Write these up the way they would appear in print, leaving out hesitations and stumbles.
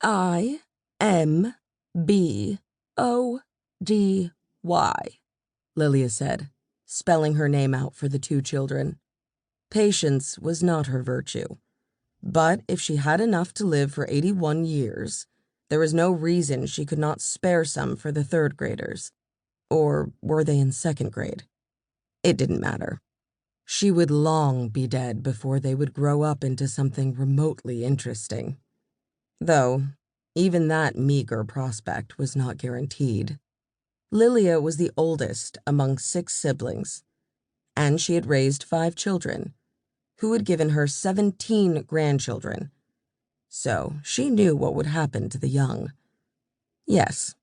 Lilia said, spelling her name out for the two children. Patience was not her virtue, but if she had enough to live for 81 years, there was no reason she could not spare some for the third graders. Or were they in second grade? It didn't matter. She would long be dead before they would grow up into something remotely interesting. Though, even that meager prospect was not guaranteed. Lilia was the oldest among 6 siblings, and she had raised 5 children, who had given her 17 grandchildren. So she knew what would happen to the young. Yes,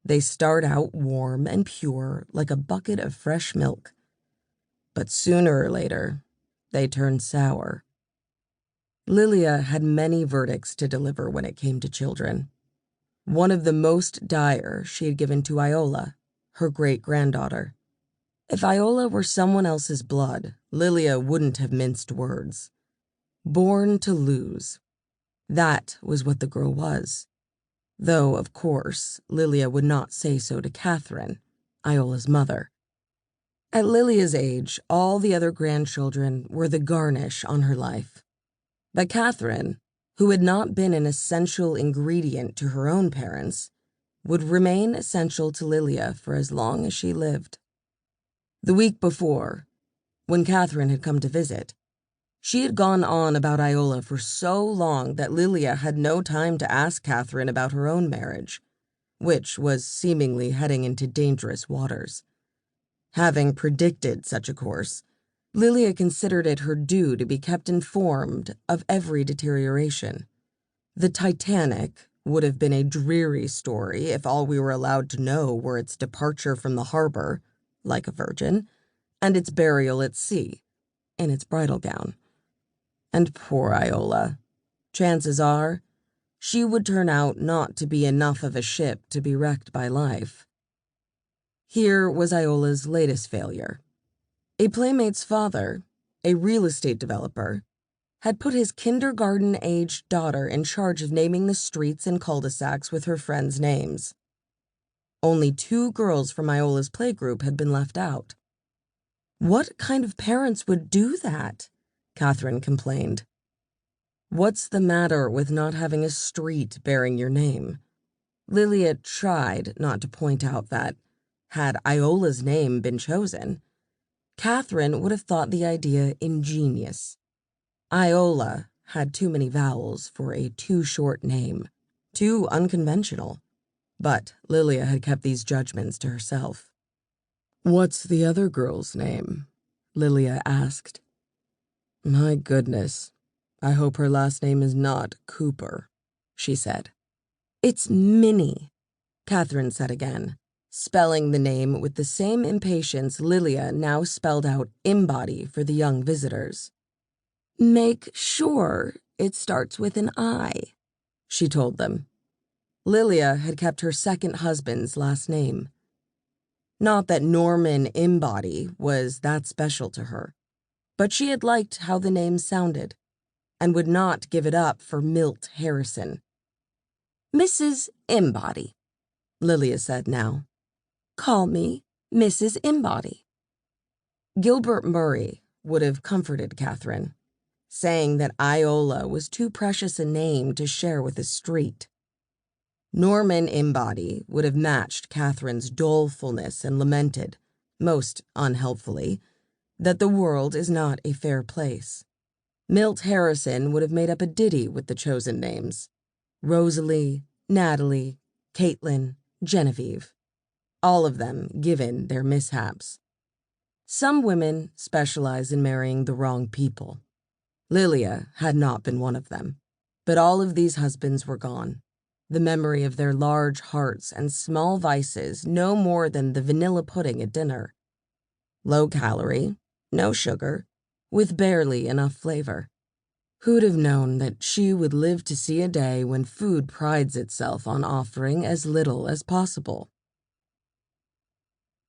they start out warm and pure like a bucket of fresh milk. But sooner or later, they turn sour. Lilia had many verdicts to deliver when it came to children. One of the most dire she had given to Iola, her great-granddaughter. If Iola were someone else's blood, Lilia wouldn't have minced words. Born to lose. That was what the girl was. Though, of course, Lilia would not say so to Catherine, Iola's mother. At Lilia's age, all the other grandchildren were the garnish on her life. But Catherine, who had not been an essential ingredient to her own parents, would remain essential to Lilia for as long as she lived. The week before, when Catherine had come to visit, she had gone on about Iola for so long that Lilia had no time to ask Catherine about her own marriage, which was seemingly heading into dangerous waters. Having predicted such a course, Lilia considered it her due to be kept informed of every deterioration. The Titanic would have been a dreary story if all we were allowed to know were its departure from the harbor, like a virgin, and its burial at sea, in its bridal gown. And poor Iola. Chances are, she would turn out not to be enough of a ship to be wrecked by life. Here was Iola's latest failure. A playmate's father, a real estate developer, had put his kindergarten-aged daughter in charge of naming the streets and cul-de-sacs with her friends' names. Only 2 girls from Iola's playgroup had been left out. What kind of parents would do that? Catherine complained. What's the matter with not having a street bearing your name? Lilia tried not to point out that, had Iola's name been chosen, Catherine would have thought the idea ingenious. Iola had too many vowels for a too short name, too unconventional. But Lilia had kept these judgments to herself. "What's the other girl's name?" Lilia asked. "My goodness, I hope her last name is not Cooper," she said. "It's Minnie," Catherine said again, spelling the name with the same impatience Lilia now spelled out embody for the young visitors. "Make sure it starts with an I," she told them. Lilia had kept her second husband's last name. Not that Norman Embody was that special to her, but she had liked how the name sounded, and would not give it up for Milt Harrison. "Mrs. Embody," Lilia said now. "Call me Mrs. Embody." Gilbert Murray would have comforted Catherine, saying that Iola was too precious a name to share with a street. Norman Embody would have matched Catherine's dolefulness and lamented, most unhelpfully, that the world is not a fair place. Milt Harrison would have made up a ditty with the chosen names: Rosalie, Natalie, Caitlin, Genevieve, all of them given their mishaps. Some women specialize in marrying the wrong people. Lilia had not been one of them, but all of these husbands were gone. The memory of their large hearts and small vices no more than the vanilla pudding at dinner. Low calorie, no sugar, with barely enough flavor. Who'd have known that she would live to see a day when food prides itself on offering as little as possible?